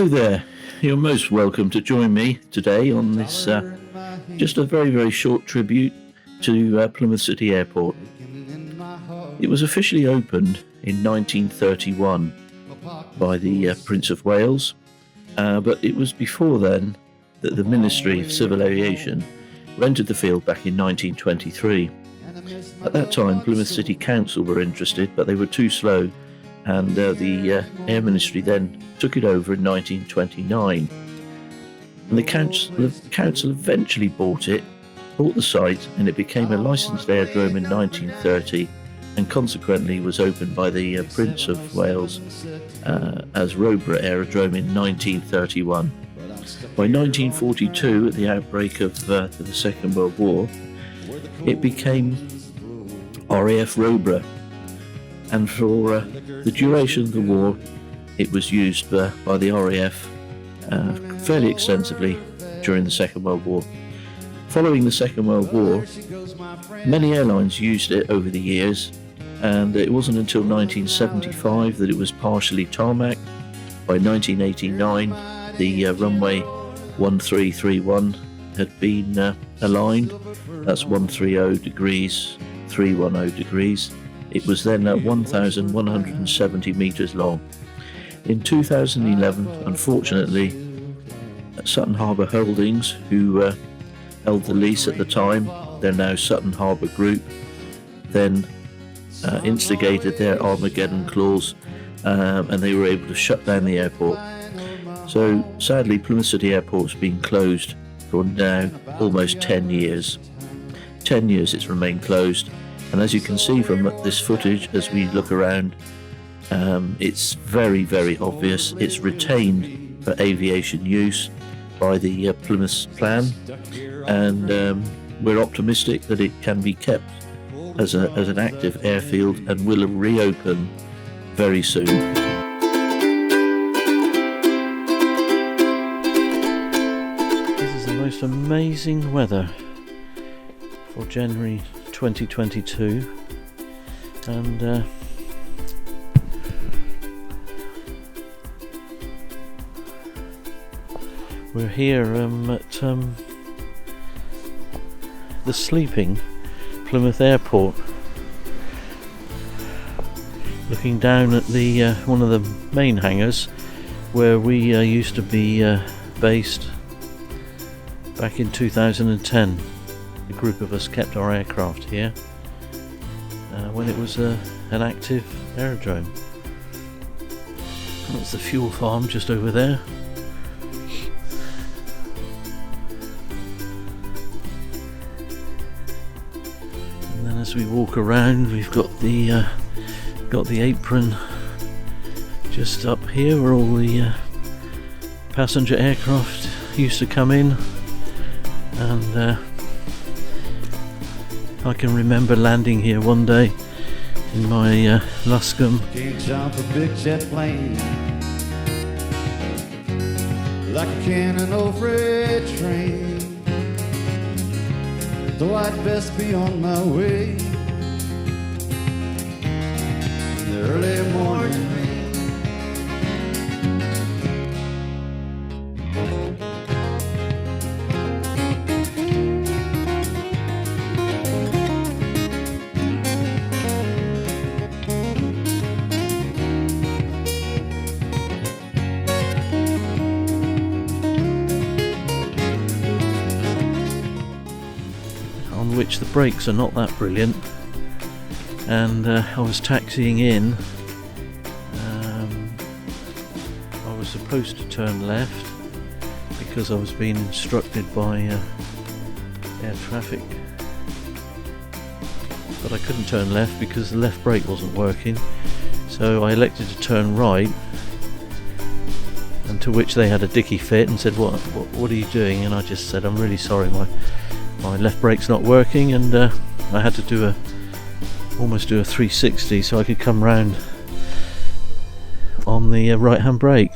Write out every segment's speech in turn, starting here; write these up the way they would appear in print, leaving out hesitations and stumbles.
Hello there, you're most welcome to join me today on this just a very, very short tribute to Plymouth City Airport. It was officially opened in 1931 by the Prince of Wales, but it was before then that the Ministry of Civil Aviation rented the field back in 1923. At that time, Plymouth City Council were interested, but they were too slow, and the Air Ministry then took it over in 1929. And the council eventually bought the site, and it became a licensed aerodrome in 1930, and consequently was opened by the Prince of Wales as Roborough Aerodrome in 1931. By 1942, at the outbreak of the Second World War, it became RAF Roborough, and for the duration of the war it was used by the RAF fairly extensively during the Second World War. Following the Second World War, many airlines used it over the years, and it wasn't until 1975 that it was partially tarmac. By 1989, the runway 1331 had been aligned. That's 130 degrees, 310 degrees. It was then at 1,170 metres long. In 2011, unfortunately, Sutton Harbour Holdings, who held the lease at the time, they're now Sutton Harbour Group, then instigated their Armageddon clause, and they were able to shut down the airport. So sadly, Plymouth City Airport's been closed for now almost 10 years. 10 years it's remained closed, and as you can see from this footage as we look around, it's very, very obvious it's retained for aviation use by the Plymouth Plan, and we're optimistic that it can be kept as an active airfield and will reopen very soon. This is the most amazing weather for January 2022, and we're here at the sleeping Plymouth Airport, looking down at the one of the main hangars where we used to be based back in 2010. A group of us kept our aircraft here when it was an active aerodrome. That's the fuel farm just over there. And then as we walk around, we've got the apron just up here where all the passenger aircraft used to come in, and I can remember landing here one day in my Luscombe. Can't jump a big jet plane like a cannon over a train, though I'd best be on my way in the early morning rain. On which the brakes are not that brilliant, and I was taxiing in. I was supposed to turn left because I was being instructed by air traffic, but I couldn't turn left because the left brake wasn't working, so I elected to turn right, and to which they had a dicky fit and said, what are you doing? And I just said, I'm really sorry, my left brake's not working, and I had to almost do a 360 so I could come round on the right hand brake.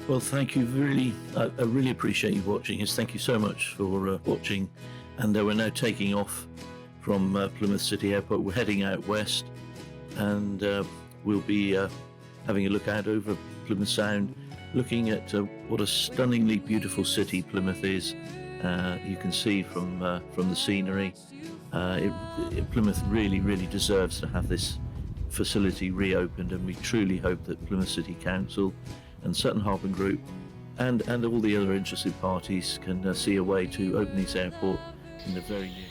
Well, thank you. I really appreciate you watching us. Thank you so much for watching. And we're now taking off from Plymouth City Airport. We're heading out west, and we'll be having a look out over Plymouth Sound, looking at what a stunningly beautiful city Plymouth is. You can see from the scenery. Plymouth really deserves to have this facility reopened, and we truly hope that Plymouth City Council and Sutton Harbour Group and all the other interested parties can see a way to open this airport in the very near.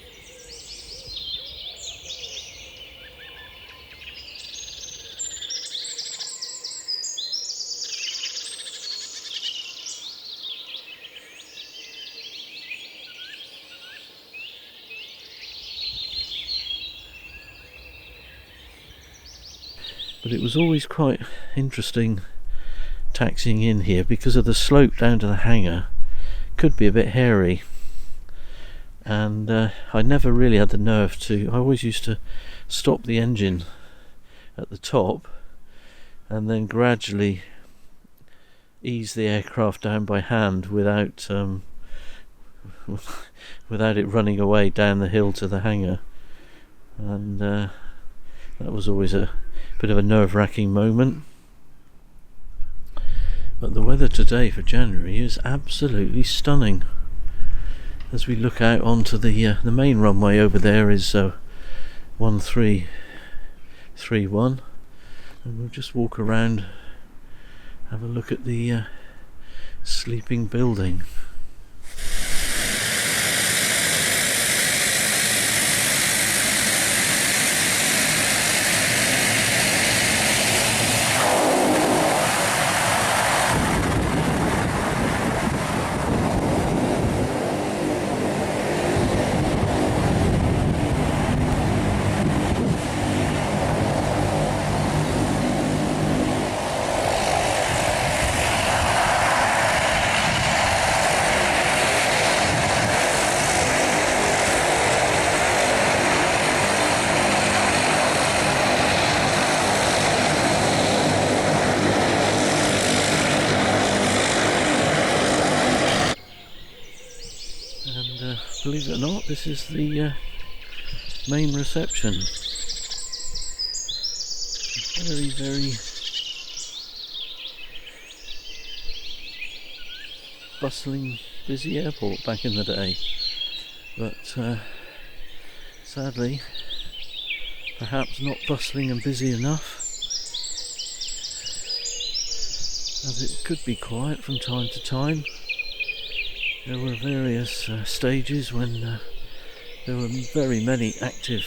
But it was always quite interesting taxiing in here because of the slope down to the hangar. Could be a bit hairy, and I never really had the nerve to. I always used to stop the engine at the top and then gradually ease the aircraft down by hand without it running away down the hill to the hangar, and that was always a bit of a nerve-wracking moment. But the weather today for January is absolutely stunning. As we look out onto the main runway over there is 1331, and we'll just walk around, have a look at the sleeping building. And believe it or not, this is the main reception. Very bustling, busy airport back in the day, but sadly perhaps not bustling and busy enough, as it could be quiet from time to time. There were various stages when there were very many active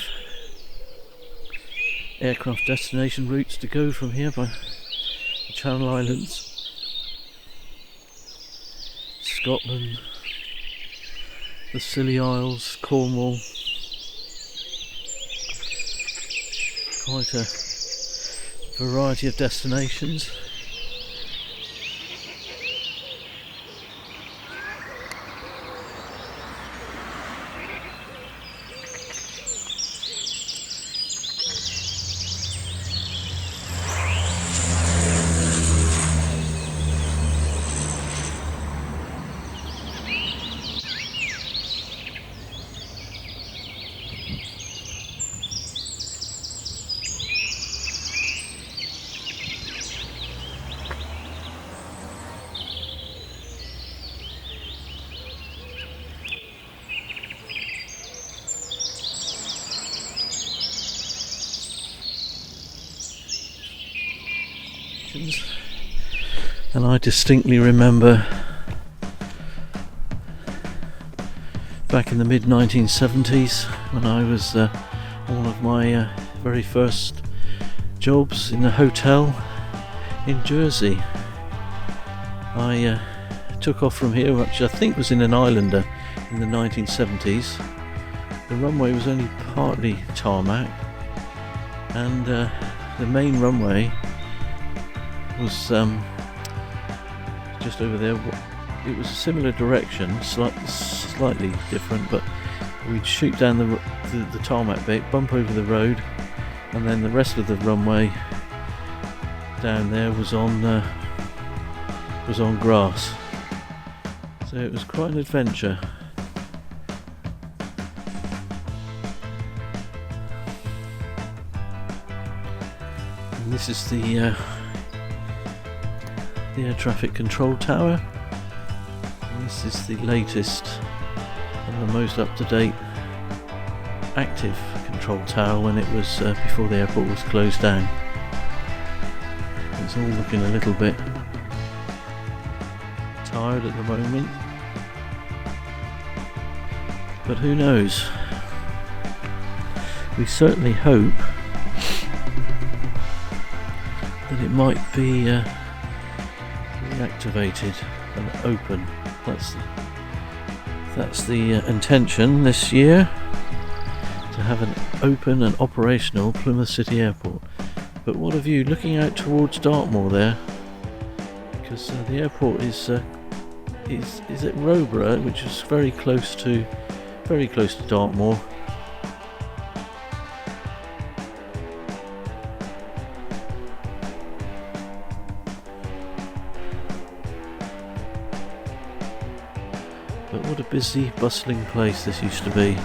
aircraft destination routes to go from here by the Channel Islands, Scotland, the Scilly Isles, Cornwall. Quite a variety of destinations. And I distinctly remember back in the mid 1970s when I was one of my very first jobs in a hotel in Jersey. I took off from here, which I think was in an Islander in the 1970s. The runway was only partly tarmac, and the main runway was just over there. It was a similar direction, slightly different, but we'd shoot down the tarmac bit, bump over the road, and then the rest of the runway down there was on was on grass. So it was quite an adventure. And this is the air traffic control tower. And this is the latest and the most up-to-date active control tower when it was before the airport was closed down. It's all looking a little bit tired at the moment, but who knows? We certainly hope that it might be reactivated and open. That's the intention this year, to have an open and operational Plymouth City Airport. But what of you looking out towards Dartmoor there? Because the airport is at Roborough, which is very close to Dartmoor. But what a busy, bustling place this used to be.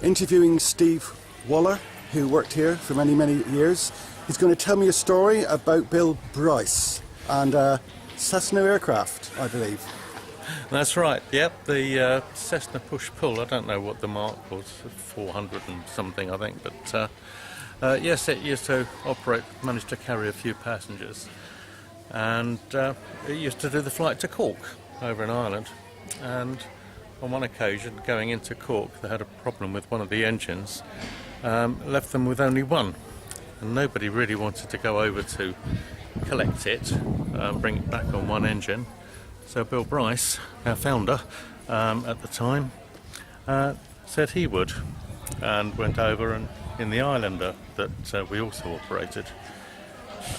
Interviewing Steve Waller, who worked here for many, many years. He's going to tell me a story about Bill Bryce and Cessna aircraft, I believe. That's right, yep, the Cessna push-pull, I don't know what the mark was, 400 and something I think, but yes, it used to operate, managed to carry a few passengers, and it used to do the flight to Cork over in Ireland, and on one occasion going into Cork they had a problem with one of the engines, left them with only one, and nobody really wanted to go over to collect it, bring it back on one engine. So Bill Bryce, our founder at the time, said he would, and went over and in the Islander that we also operated,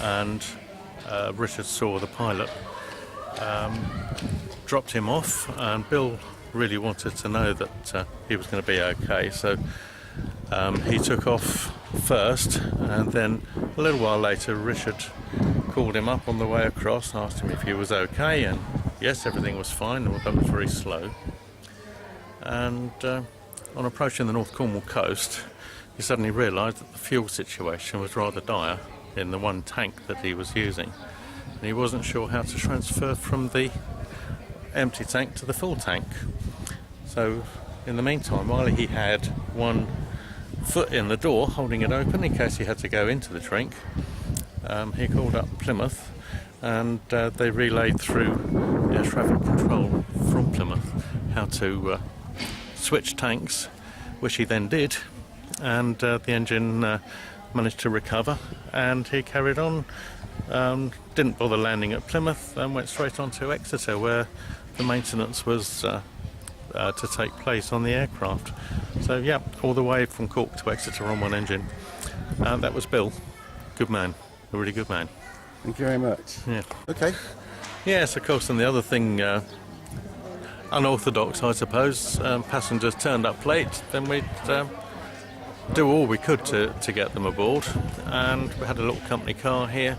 and Richard saw the pilot, dropped him off, and Bill really wanted to know that he was going to be okay, so he took off first, and then a little while later Richard called him up on the way across, asked him if he was okay, and yes, everything was fine, although it was very slow. And on approaching the North Cornwall coast, he suddenly realised that the fuel situation was rather dire in the one tank that he was using, and he wasn't sure how to transfer from the empty tank to the full tank. So in the meantime, while he had one foot in the door holding it open in case he had to go into the drink, he called up Plymouth, and they relayed through air traffic control from Plymouth how to switch tanks, which he then did, and the engine managed to recover, and he carried on, didn't bother landing at Plymouth, and went straight on to Exeter, where the maintenance was to take place on the aircraft. So yeah, all the way from Cork to Exeter on one engine. That was Bill. Good man, a really good man. Thank you very much. Yeah. Okay. Yes, of course, and the other thing, unorthodox I suppose, passengers turned up late, then we'd do all we could to get them aboard, and we had a little company car here,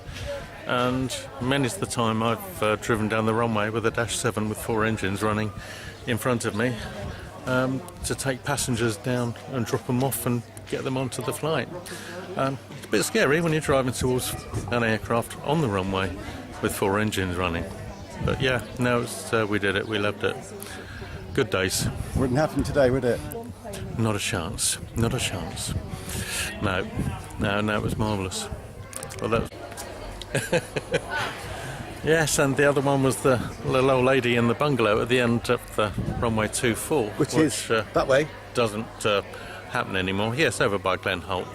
and many's the time I've driven down the runway with a Dash 7 with 4 engines running in front of me, to take passengers down and drop them off and get them onto the flight. It's a bit scary when you're driving towards an aircraft on the runway with 4 engines running, but yeah, no, we did it, we loved it. Good days. Wouldn't happen today, would it? Not a chance, not a chance. No, it was marvellous. Well, that was yes, and the other one was the little old lady in the bungalow at the end of the runway 24, which is that way. Doesn't happen anymore. Yes, over by Glen Holt,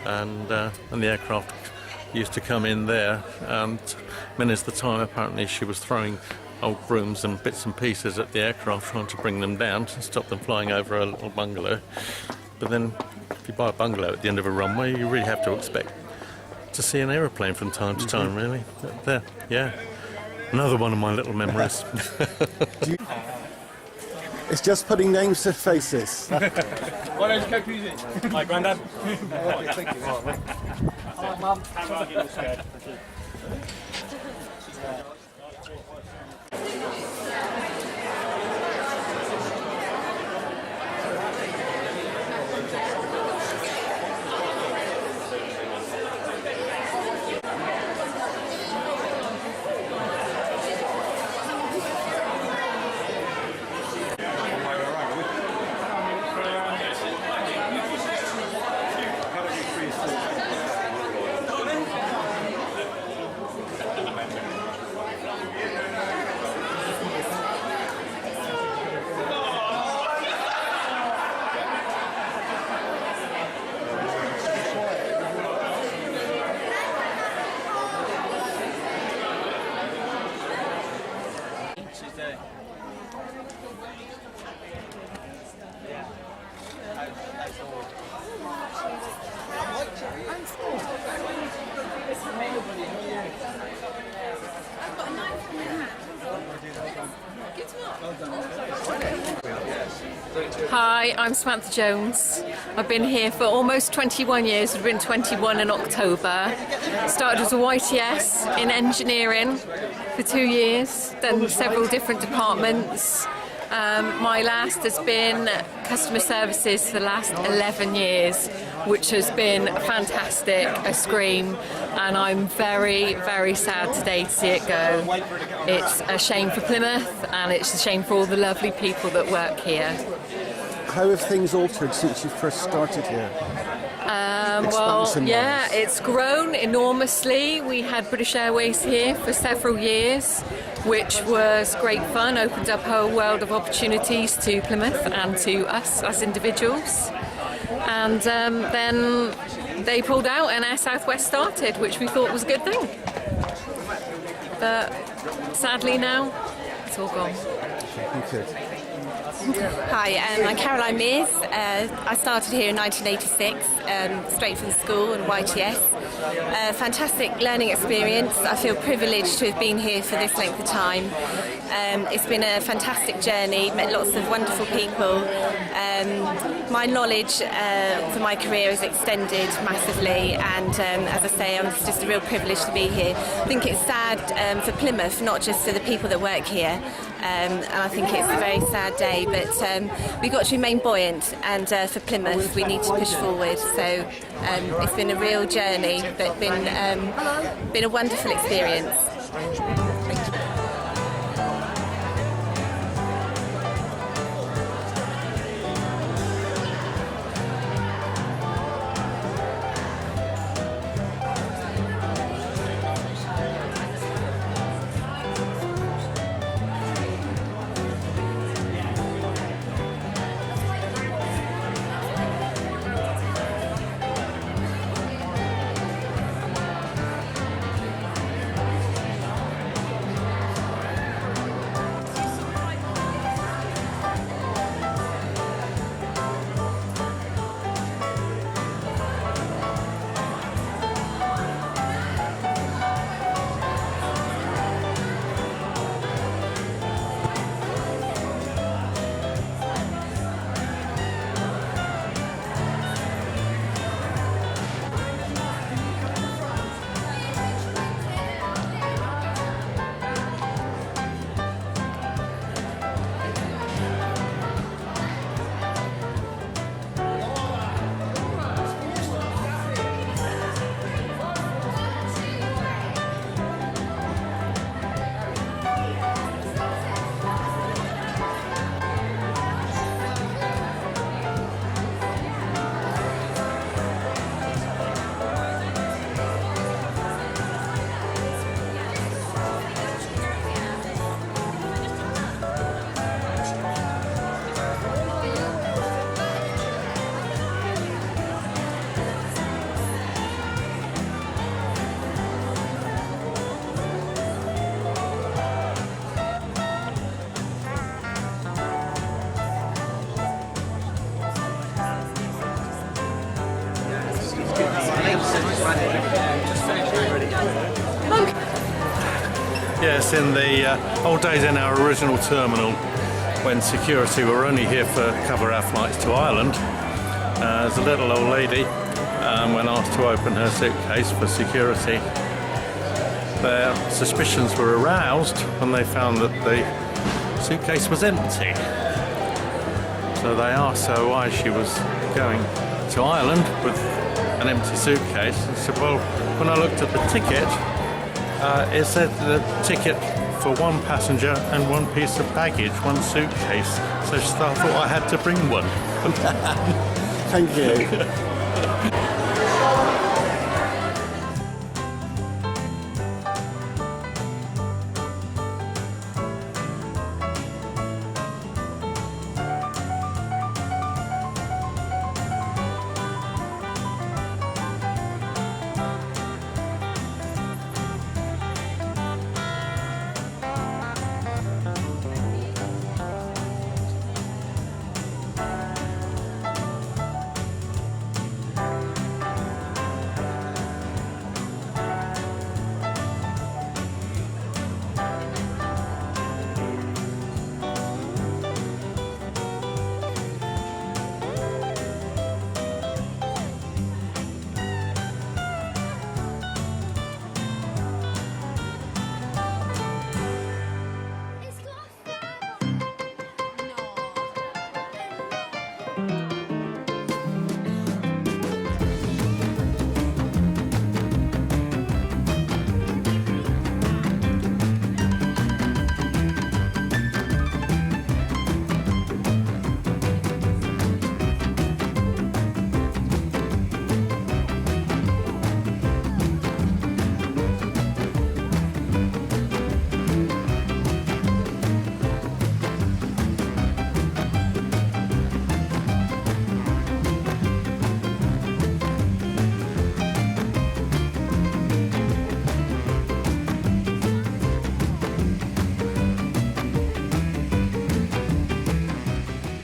and the aircraft used to come in there, and many's the time apparently she was throwing old brooms and bits and pieces at the aircraft, trying to bring them down to stop them flying over a little bungalow. But then if you buy a bungalow at the end of a runway, you really have to expect to see an aeroplane from time to time, really. But there, yeah, another one of my little memories. It's just putting names to faces. Why don't you go music? Hi, Grandad. Thank you. Hi, Mum. Scared. Hi, I'm Samantha Jones. I've been here for almost 21 years. I've been 21 in October. Started as a YTS in engineering for 2 years, done several different departments. My last has been customer services for the last 11 years, which has been fantastic, a scream, and I'm very, very sad today to see it go. It's a shame for Plymouth, and it's a shame for all the lovely people that work here. How have things altered since you first started here? Yeah, it's grown enormously. We had British Airways here for several years, which was great fun, opened up a whole world of opportunities to Plymouth and to us as individuals. And then they pulled out and Air Southwest started, which we thought was a good thing. But sadly now, it's all gone. Thank you. Hi, I'm Caroline Mears. I started here in 1986, straight from school and YTS. Fantastic learning experience. I feel privileged to have been here for this length of time. It's been a fantastic journey, met lots of wonderful people. My knowledge for my career has extended massively, and as I say, it's just a real privilege to be here. I think it's sad for Plymouth, not just for the people that work here, and I think it's a very sad day, but we've got to remain buoyant, and for Plymouth we need to push forward. So it's been a real journey, but been a wonderful experience. Yes, in the old days in our original terminal, when security were only here for cover our flights to Ireland, as a little old lady, when asked to open her suitcase for security, their suspicions were aroused when they found that the suitcase was empty. So they asked her why she was going to Ireland with an empty suitcase, and said, well, when I looked at the ticket, it said the ticket for one passenger and one piece of baggage, one suitcase. So she thought I had to bring one. Thank you.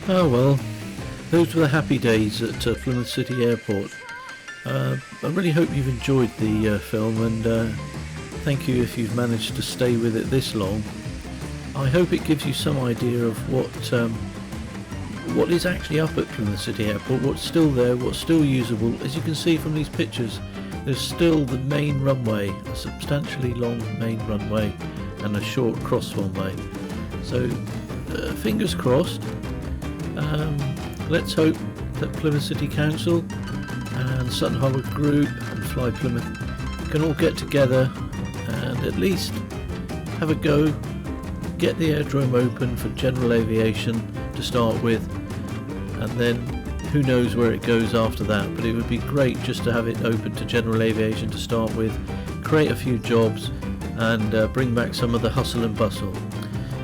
Oh well, those were the happy days at Plymouth City Airport. I really hope you've enjoyed the film, and thank you if you've managed to stay with it this long. I hope it gives you some idea of what is actually up at Plymouth City Airport, what's still there, what's still usable. As you can see from these pictures, there's still the main runway, a substantially long main runway and a short cross runway. So fingers crossed. Let's hope that Plymouth City Council and Sutton Harbour Group and Fly Plymouth can all get together and at least have a go, get the aerodrome open for general aviation to start with, and then who knows where it goes after that. But it would be great just to have it open to general aviation to start with, create a few jobs and bring back some of the hustle and bustle.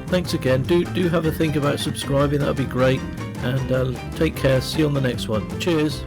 Thanks again. Do have a think about subscribing, that would be great. And take care. See you on the next one. Cheers.